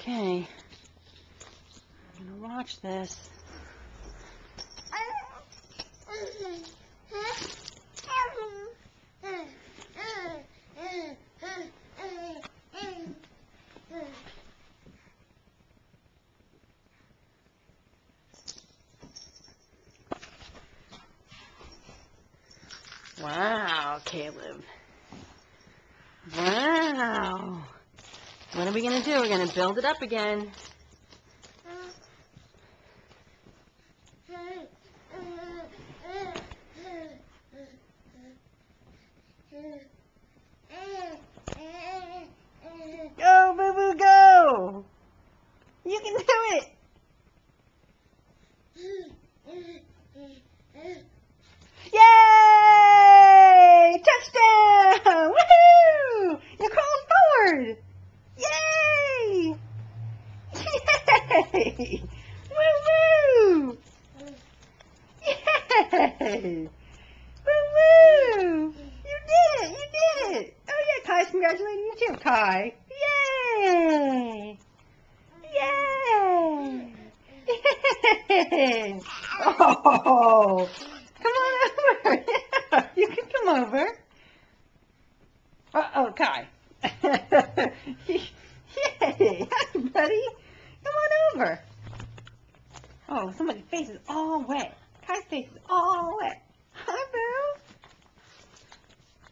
Okay. I'm gonna watch this. Wow, Caleb. Wow. What are we going to do? We're going to build it up again. Go, Boo Boo, go! You can do it! Yay! Touchdown! Woohoo! You're crawling forward! Yay! Yay! Woo woo! Yay! Woo woo! You did it! You did it! Oh yeah, Kai's congratulating you too, Kai. Yay! Yay! Yay! Oh! Come on over! Yeah, you can come over. Uh-oh, Kai. Yay! Hi, buddy. Come on over. Oh, somebody's face is all wet. Kai's face is all wet. Hi,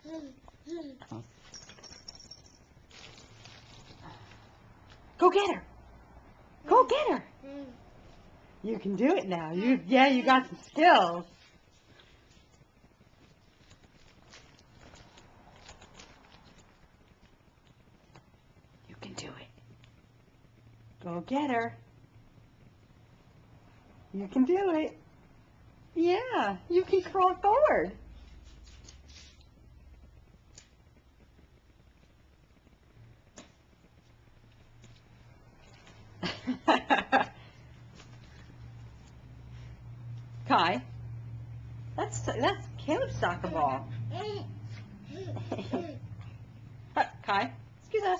Boo. Go get her. Go get her. You can do it now. You got some skills. You can do it. Go get her. You can do it. Yeah, you can crawl forward. Kai, that's Caleb's soccer ball. Kai, excuse us.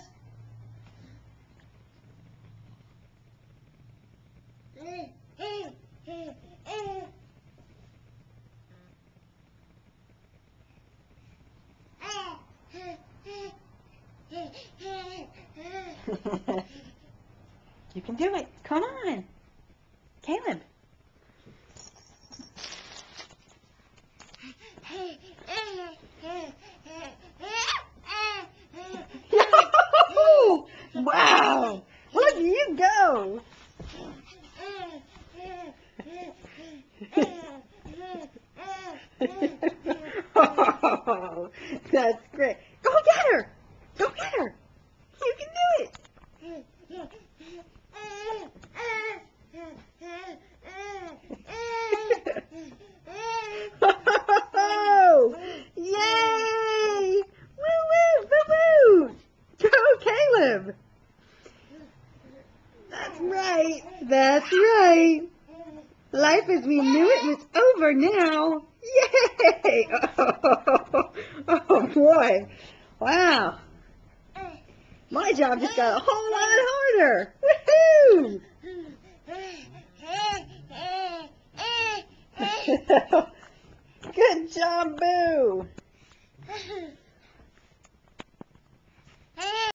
You can do it. Come on. Caleb. Wow. Look, you go. Oh, that's great. Go get her. Go get her. You can do it. Oh, yay! Woo woo, boo boo! Go, Caleb! That's right. That's right. Life as we knew it was over now. Yay! Oh boy. Wow. My job just got a whole lot harder. Woohoo! Good job, Boo.